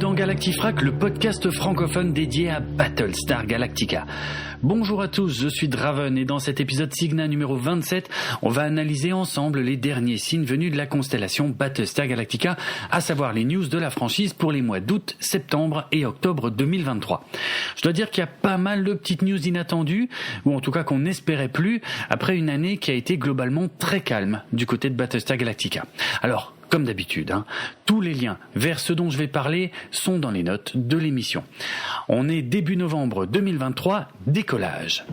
dans Galactifrac, le podcast francophone dédié à Battlestar Galactica. Bonjour à tous, je suis Draven et dans cet épisode Cygna numéro 27, on va analyser ensemble les derniers signes venus de la constellation Battlestar Galactica, à savoir les news de la franchise pour les mois d'août, septembre et octobre 2023. Je dois dire qu'il y a pas mal de petites news inattendues, ou en tout cas qu'on n'espérait plus, après une année qui a été globalement très calme du côté de Battlestar Galactica. Alors, comme d'habitude, tous les liens vers ce dont je vais parler sont dans les notes de l'émission. On est début novembre 2023, décollage.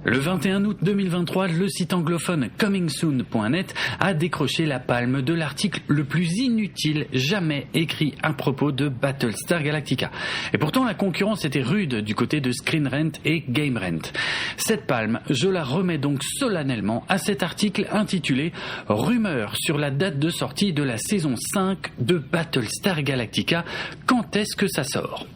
Le 21 août 2023, le site anglophone comingsoon.net a décroché la palme de l'article le plus inutile jamais écrit à propos de Battlestar Galactica. Et pourtant, la concurrence était rude du côté de Screen Rant et Game Rant. Cette palme, je la remets donc solennellement à cet article intitulé « Rumeurs sur la date de sortie de la saison 5 de Battlestar Galactica, quand est-ce que ça sort ?»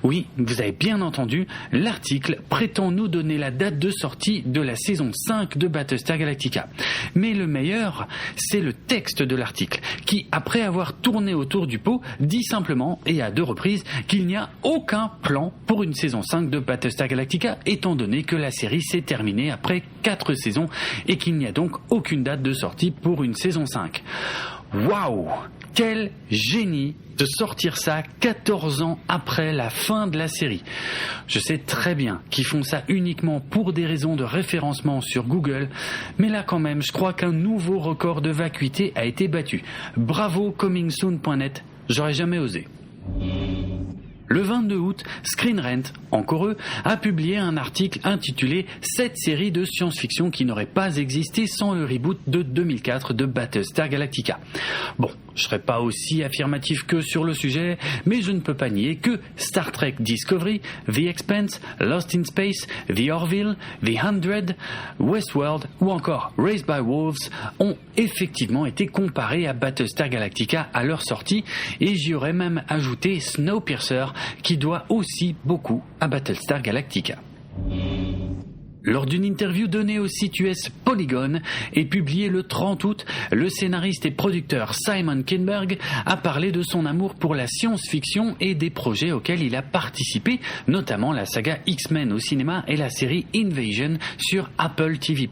Oui, vous avez bien entendu, l'article prétend nous donner la date de sortie de la saison 5 de Battlestar Galactica. Mais le meilleur, c'est le texte de l'article, qui, après avoir tourné autour du pot, dit simplement, et à 2 reprises, qu'il n'y a aucun plan pour une saison 5 de Battlestar Galactica, étant donné que la série s'est terminée après 4 saisons, et qu'il n'y a donc aucune date de sortie pour une saison 5. Waouh! Quel génie de sortir ça 14 ans après la fin de la série. Je sais très bien qu'ils font ça uniquement pour des raisons de référencement sur Google, mais là quand même, je crois qu'un nouveau record de vacuité a été battu. Bravo comingsoon.net, j'aurais jamais osé. Le 22 août, Screen Rant, encore eux, a publié un article intitulé « 7 séries de science-fiction qui n'auraient pas existé sans le reboot de 2004 de Battlestar Galactica ». Bon, je serai pas aussi affirmatif que sur le sujet, mais je ne peux pas nier que Star Trek Discovery, The Expanse, Lost in Space, The Orville, The 100, Westworld ou encore Raised by Wolves ont effectivement été comparés à Battlestar Galactica à leur sortie, et j'y aurais même ajouté Snowpiercer, qui doit aussi beaucoup à Battlestar Galactica. Lors d'une interview donnée au site US Polygon et publiée le 30 août, le scénariste et producteur Simon Kinberg a parlé de son amour pour la science-fiction et des projets auxquels il a participé, notamment la saga X-Men au cinéma et la série Invasion sur Apple TV+.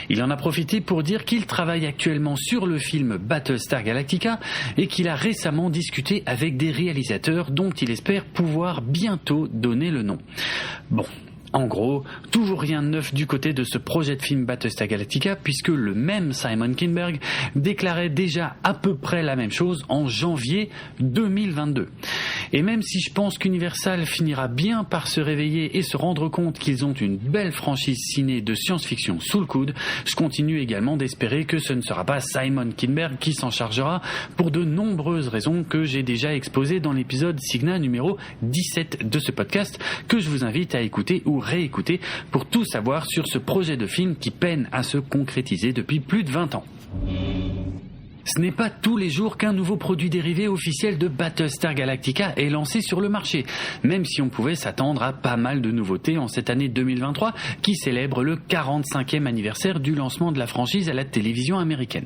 Il en a profité pour dire qu'il travaille actuellement sur le film Battlestar Galactica et qu'il a récemment discuté avec des réalisateurs dont il espère pouvoir bientôt donner le nom. Bon. En gros, toujours rien de neuf du côté de ce projet de film Battlestar Galactica, puisque le même Simon Kinberg déclarait déjà à peu près la même chose en janvier 2022. Et même si je pense qu'Universal finira bien par se réveiller et se rendre compte qu'ils ont une belle franchise ciné de science-fiction sous le coude, je continue également d'espérer que ce ne sera pas Simon Kinberg qui s'en chargera pour de nombreuses raisons que j'ai déjà exposées dans l'épisode Cygna numéro 17 de ce podcast, que je vous invite à écouter ou réécouter pour tout savoir sur ce projet de film qui peine à se concrétiser depuis plus de 20 ans. Ce n'est pas tous les jours qu'un nouveau produit dérivé officiel de Battlestar Galactica est lancé sur le marché, même si on pouvait s'attendre à pas mal de nouveautés en cette année 2023 qui célèbre le 45e anniversaire du lancement de la franchise à la télévision américaine.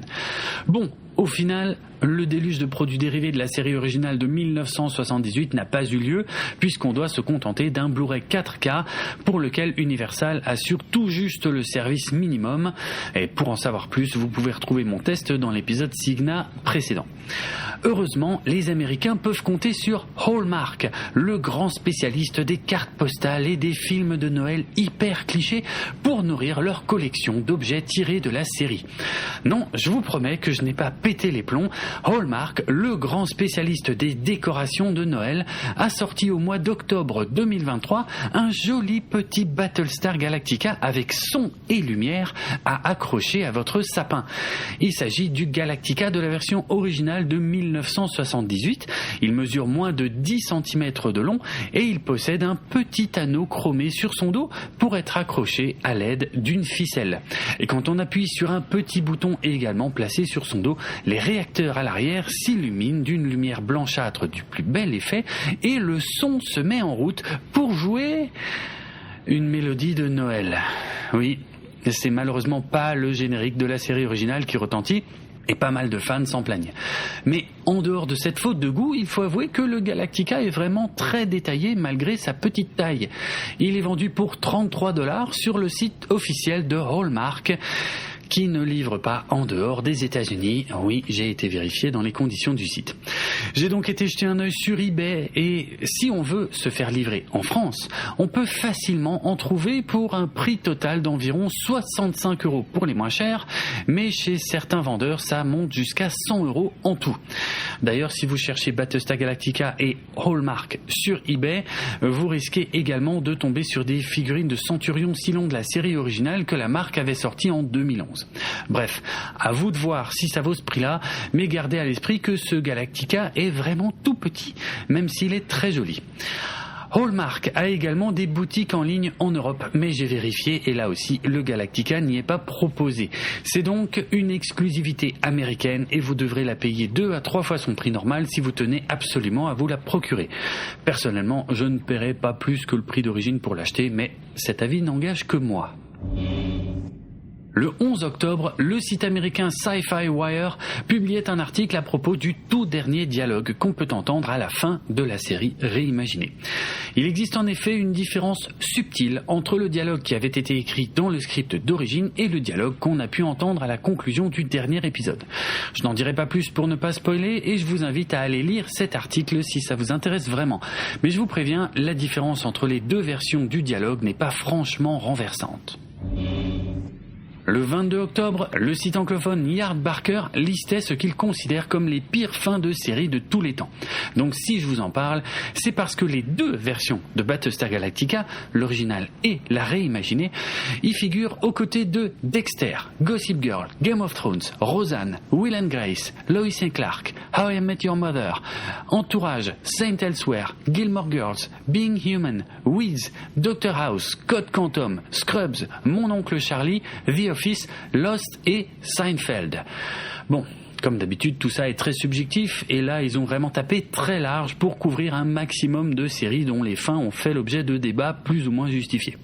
Bon, au final, le déluge de produits dérivés de la série originale de 1978 n'a pas eu lieu, puisqu'on doit se contenter d'un Blu-ray 4K pour lequel Universal assure tout juste le service minimum. Et pour en savoir plus, vous pouvez retrouver mon test dans l'épisode Cygna précédent. Heureusement, les Américains peuvent compter sur Hallmark, le grand spécialiste des cartes postales et des films de Noël hyper clichés, pour nourrir leur collection d'objets tirés de la série. Non, je vous promets que je n'ai pas pété les plombs. Hallmark, le grand spécialiste des décorations de Noël, a sorti au mois d'octobre 2023 un joli petit Battlestar Galactica avec son et lumière à accrocher à votre sapin. Il s'agit du Galactica de la version originale de 1978. Il mesure moins de 10 cm de long et il possède un petit anneau chromé sur son dos pour être accroché à l'aide d'une ficelle. Et quand on appuie sur un petit bouton également placé sur son dos, les réacteurs à l'arrière s'illuminent d'une lumière blanchâtre du plus bel effet et le son se met en route pour jouer une mélodie de Noël. Oui, c'est malheureusement pas le générique de la série originale qui retentit, Et pas mal de fans s'en plaignent. Mais en dehors de cette faute de goût, il faut avouer que le Galactica est vraiment très détaillé malgré sa petite taille. Il est vendu pour $33 sur le site officiel de Hallmark, qui ne livre pas en dehors des États-Unis. Oui, j'ai été vérifié dans les conditions du site. J'ai donc été jeter un œil sur eBay et si on veut se faire livrer en France, on peut facilement en trouver pour un prix total d'environ 65 € pour les moins chers, mais chez certains vendeurs, ça monte jusqu'à 100 € en tout. D'ailleurs, si vous cherchez Battlestar Galactica et Hallmark sur eBay, vous risquez également de tomber sur des figurines de Centurion Cylon de la série originale que la marque avait sortie en 2011. Bref, à vous de voir si ça vaut ce prix-là, mais gardez à l'esprit que ce Galactica est vraiment tout petit, même s'il est très joli. Hallmark a également des boutiques en ligne en Europe, mais j'ai vérifié et là aussi le Galactica n'y est pas proposé. C'est donc une exclusivité américaine et vous devrez la payer 2 à 3 fois son prix normal si vous tenez absolument à vous la procurer. Personnellement, je ne paierai pas plus que le prix d'origine pour l'acheter, mais cet avis n'engage que moi. Le 11 octobre, le site américain Sci-Fi Wire publiait un article à propos du tout dernier dialogue qu'on peut entendre à la fin de la série réimaginée. Il existe en effet une différence subtile entre le dialogue qui avait été écrit dans le script d'origine et le dialogue qu'on a pu entendre à la conclusion du dernier épisode. Je n'en dirai pas plus pour ne pas spoiler et je vous invite à aller lire cet article si ça vous intéresse vraiment. Mais je vous préviens, la différence entre les deux versions du dialogue n'est pas franchement renversante. Le 22 octobre, le site anglophone Yardbarker listait ce qu'il considère comme les pires fins de série de tous les temps. Donc si je vous en parle, c'est parce que les deux versions de Battlestar Galactica, l'original et la réimaginée, y figurent aux côtés de Dexter, Gossip Girl, Game of Thrones, Roseanne, Will and Grace, Lois and Clark, How I Met Your Mother, Entourage, Saint Elsewhere, Gilmore Girls, Being Human, Wiz, Doctor House, Code Quantum, Scrubs, Mon Oncle Charlie, The Office, Lost et Seinfeld. Bon, comme d'habitude, tout ça est très subjectif et là, ils ont vraiment tapé très large pour couvrir un maximum de séries dont les fins ont fait l'objet de débats plus ou moins justifiés.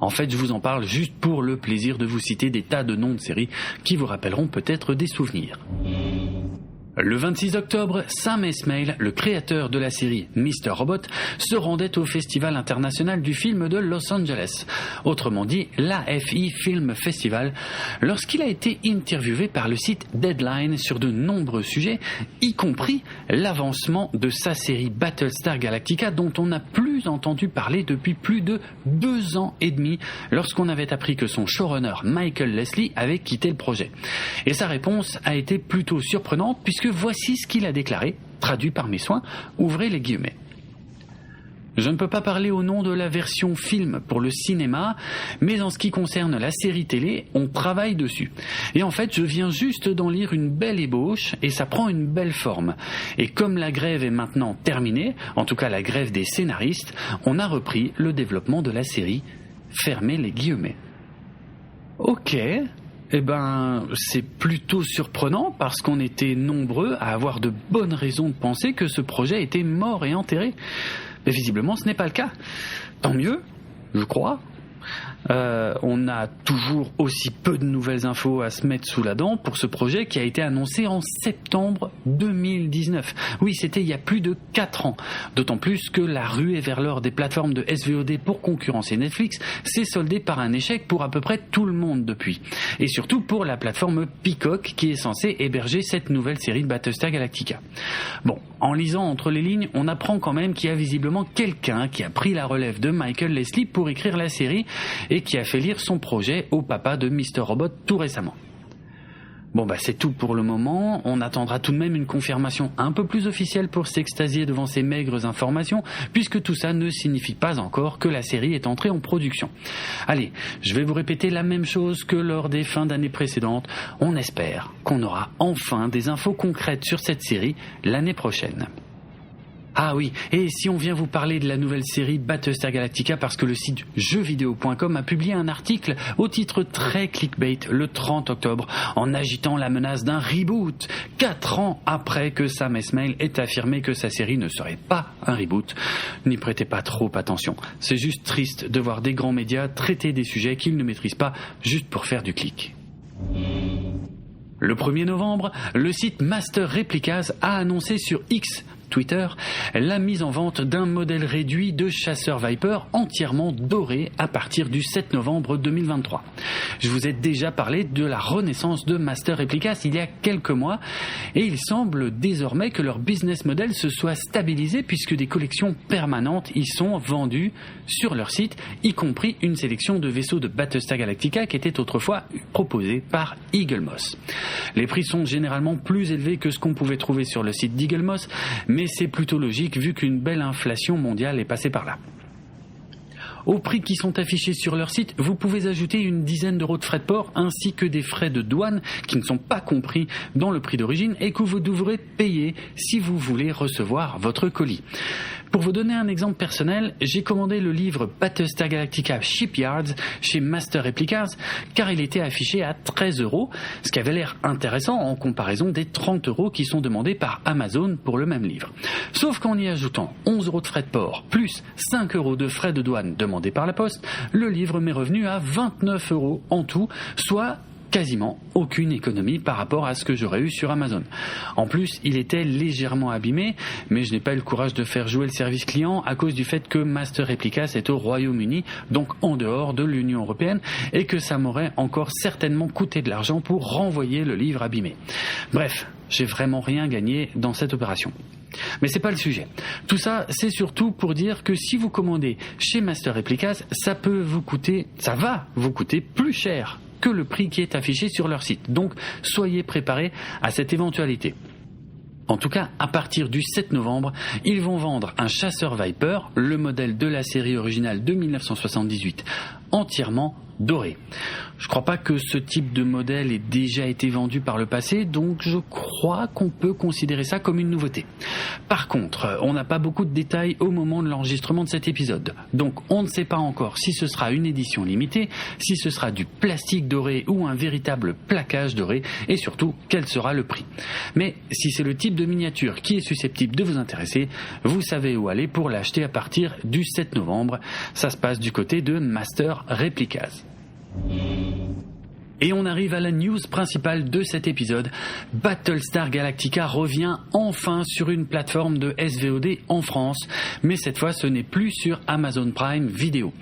En fait, je vous en parle juste pour le plaisir de vous citer des tas de noms de séries qui vous rappelleront peut-être des souvenirs. Le 26 octobre, Sam Esmail, le créateur de la série Mr. Robot, se rendait au Festival international du film de Los Angeles, autrement dit l'AFI Film Festival, lorsqu'il a été interviewé par le site Deadline sur de nombreux sujets, y compris l'avancement de sa série Battlestar Galactica dont on n'a plus entendu parler depuis plus de 2 ans et demi lorsqu'on avait appris que son showrunner Michael Leslie avait quitté le projet. Et sa réponse a été plutôt surprenante puisque voici ce qu'il a déclaré, traduit par mes soins, ouvrez les guillemets. Je ne peux pas parler au nom de la version film pour le cinéma, mais en ce qui concerne la série télé, on travaille dessus. Et en fait, je viens juste d'en lire une belle ébauche et ça prend une belle forme. Et comme la grève est maintenant terminée, en tout cas la grève des scénaristes, on a repris le développement de la série. Fermez les guillemets. Ok. Eh ben, c'est plutôt surprenant parce qu'on était nombreux à avoir de bonnes raisons de penser que ce projet était mort et enterré. Mais visiblement, ce n'est pas le cas. Tant mieux, je crois. On a toujours aussi peu de nouvelles infos à se mettre sous la dent pour ce projet qui a été annoncé en septembre 2019. Oui, c'était il y a plus de 4 ans. D'autant plus que la ruée vers l'or des plateformes de SVOD pour concurrencer Netflix s'est soldée par un échec pour à peu près tout le monde depuis. Et surtout pour la plateforme Peacock qui est censée héberger cette nouvelle série de Battlestar Galactica. Bon, en lisant entre les lignes, on apprend quand même qu'il y a visiblement quelqu'un qui a pris la relève de Michael Leslie pour écrire la série et qui a fait lire son projet au papa de Mr. Robot tout récemment. Bon c'est tout pour le moment, on attendra tout de même une confirmation un peu plus officielle pour s'extasier devant ces maigres informations, puisque tout ça ne signifie pas encore que la série est entrée en production. Allez, je vais vous répéter la même chose que lors des fins d'année précédentes, on espère qu'on aura enfin des infos concrètes sur cette série l'année prochaine. Ah oui, et si on vient vous parler de la nouvelle série Battlestar Galactica parce que le site jeuxvideo.com a publié un article au titre très clickbait le 30 octobre en agitant la menace d'un reboot 4 ans après que Sam Esmail ait affirmé que sa série ne serait pas un reboot. N'y prêtez pas trop attention. C'est juste triste de voir des grands médias traiter des sujets qu'ils ne maîtrisent pas juste pour faire du clic. Le 1er novembre, le site Master Replicas a annoncé sur X, Twitter, la mise en vente d'un modèle réduit de chasseur Viper entièrement doré à partir du 7 novembre 2023. Je vous ai déjà parlé de la renaissance de Master Replicas il y a quelques mois et il semble désormais que leur business model se soit stabilisé puisque des collections permanentes y sont vendues sur leur site, y compris une sélection de vaisseaux de Battlestar Galactica qui était autrefois proposée par Eaglemoss. Les prix sont généralement plus élevés que ce qu'on pouvait trouver sur le site d'Eaglemoss, mais c'est plutôt logique vu qu'une belle inflation mondiale est passée par là. Aux prix qui sont affichés sur leur site, vous pouvez ajouter une dizaine d'euros de frais de port ainsi que des frais de douane qui ne sont pas compris dans le prix d'origine et que vous devrez payer si vous voulez recevoir votre colis. Pour vous donner un exemple personnel, j'ai commandé le livre Battlestar Galactica Shipyards chez Master Replicas car il était affiché à 13 €, ce qui avait l'air intéressant en comparaison des 30 € qui sont demandés par Amazon pour le même livre. Sauf qu'en y ajoutant 11 € de frais de port plus 5 € de frais de douane demandés par la poste, le livre m'est revenu à 29 € en tout, soit quasiment aucune économie par rapport à ce que j'aurais eu sur Amazon. En plus, il était légèrement abîmé, mais je n'ai pas eu le courage de faire jouer le service client à cause du fait que Master Replicas est au Royaume-Uni, donc en dehors de l'Union européenne, et que ça m'aurait encore certainement coûté de l'argent pour renvoyer le livre abîmé. Bref, j'ai vraiment rien gagné dans cette opération. Mais c'est pas le sujet. Tout ça, c'est surtout pour dire que si vous commandez chez Master Replicas, ça va vous coûter plus cher que le prix qui est affiché sur leur site. Donc, soyez préparés à cette éventualité. En tout cas, à partir du 7 novembre, ils vont vendre un chasseur Viper, le modèle de la série originale de 1978, entièrement doré. Je crois pas que ce type de modèle ait déjà été vendu par le passé, donc je crois qu'on peut considérer ça comme une nouveauté. Par contre, on n'a pas beaucoup de détails au moment de l'enregistrement de cet épisode, donc on ne sait pas encore si ce sera une édition limitée, si ce sera du plastique doré ou un véritable plaquage doré, et surtout quel sera le prix. Mais si c'est le type de miniature qui est susceptible de vous intéresser, vous savez où aller pour l'acheter à partir du 7 novembre. Ça se passe du côté de Master Replicas. Et on arrive à la news principale de cet épisode. Battlestar Galactica revient enfin sur une plateforme de SVOD en France, mais cette fois ce n'est plus sur Amazon Prime Video.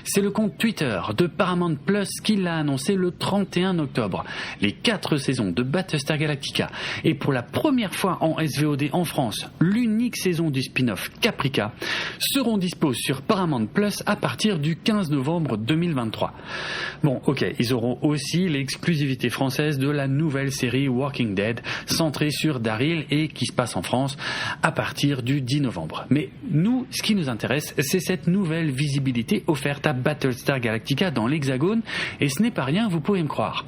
C'est le compte Twitter de Paramount Plus qui l'a annoncé le 31 octobre. Les 4 saisons de Battlestar Galactica et pour la première fois en SVOD en France, l'unique saison du spin-off Caprica seront dispo sur Paramount Plus à partir du 15 novembre 2023. Bon, ok, ils auront aussi l'exclusivité française de la nouvelle série Walking Dead, centrée sur Daryl et qui se passe en France à partir du 10 novembre. Mais nous, ce qui nous intéresse, c'est cette nouvelle visibilité offerte à Battlestar Galactica dans l'Hexagone, et ce n'est pas rien, vous pouvez me croire.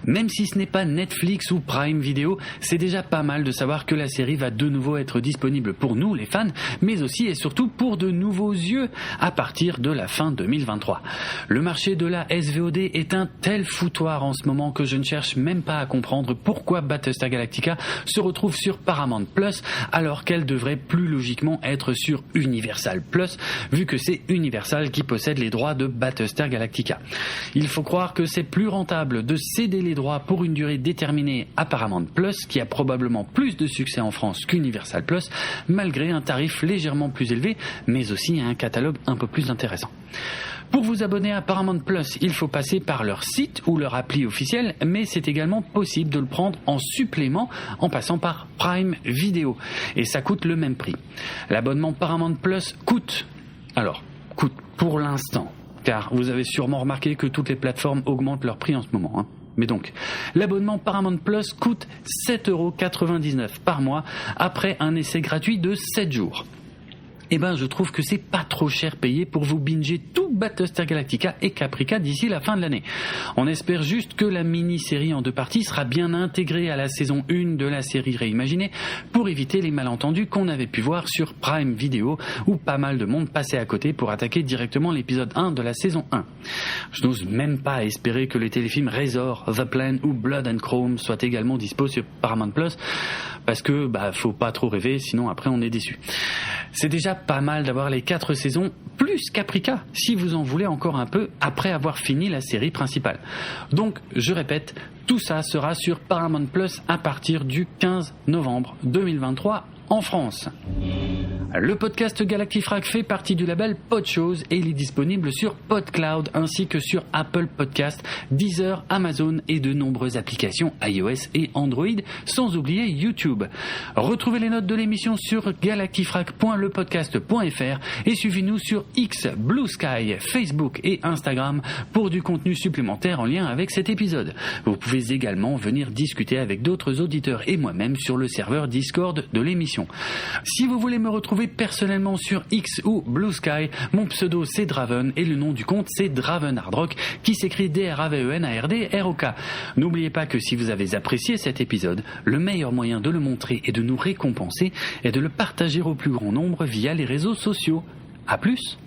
Même si ce n'est pas Netflix ou Prime Video, c'est déjà pas mal de savoir que la série va de nouveau être disponible pour nous, les fans, mais aussi et surtout pour de nouveaux yeux à partir de la fin 2023. Le marché de la SVOD est un tel foutoir en ce moment que je ne cherche même pas à comprendre pourquoi Battlestar Galactica se retrouve sur Paramount Plus alors qu'elle devrait plus logiquement être sur Universal Plus vu que c'est Universal qui possède les droits de Battlestar Galactica. Il faut croire que c'est plus rentable de céder les droits pour une durée déterminée à Paramount Plus qui a probablement plus de succès en France qu'Universal Plus malgré un tarif légèrement plus élevé mais aussi un catalogue un peu plus intéressant. Pour vous abonner à Paramount Plus, il faut passer par leur site ou leur appli officielle, mais c'est également possible de le prendre en supplément en passant par Prime Video. Et ça coûte le même prix. L'abonnement Paramount Plus coûte pour l'instant, car vous avez sûrement remarqué que toutes les plateformes augmentent leur prix en ce moment. Mais donc, l'abonnement Paramount Plus coûte 7,99 € par mois après un essai gratuit de 7 jours. Eh ben, je trouve que c'est pas trop cher payé pour vous binger tout Battlestar Galactica et Caprica d'ici la fin de l'année. On espère juste que la mini-série en 2 parties sera bien intégrée à la saison 1 de la série réimaginée pour éviter les malentendus qu'on avait pu voir sur Prime Video où pas mal de monde passait à côté pour attaquer directement l'épisode 1 de la saison 1. Je n'ose même pas espérer que les téléfilms Razor, The Plan ou Blood and Chrome soient également dispo sur Paramount Plus parce que faut pas trop rêver sinon après on est déçu. C'est déjà pas mal d'avoir les 4 saisons plus plus Caprica si vous en voulez encore un peu après avoir fini la série principale. Donc, je répète, tout ça sera sur Paramount Plus à partir du 15 novembre 2023 en France. Le podcast Galactifrac fait partie du label Podchose et il est disponible sur PodCloud ainsi que sur Apple Podcasts, Deezer, Amazon et de nombreuses applications iOS et Android, sans oublier YouTube. Retrouvez les notes de l'émission sur galactifrac.lepodcast.fr et suivez-nous sur X, Blue Sky, Facebook et Instagram pour du contenu supplémentaire en lien avec cet épisode. Vous pouvez également venir discuter avec d'autres auditeurs et moi-même sur le serveur Discord de l'émission. Si vous voulez me retrouver personnellement sur X ou Blue Sky, mon pseudo c'est Draven et le nom du compte c'est Dravenhardrock qui s'écrit Dravenhardrock. N'oubliez pas que si vous avez apprécié cet épisode, le meilleur moyen de le montrer et de nous récompenser est de le partager au plus grand nombre via les réseaux sociaux. À plus!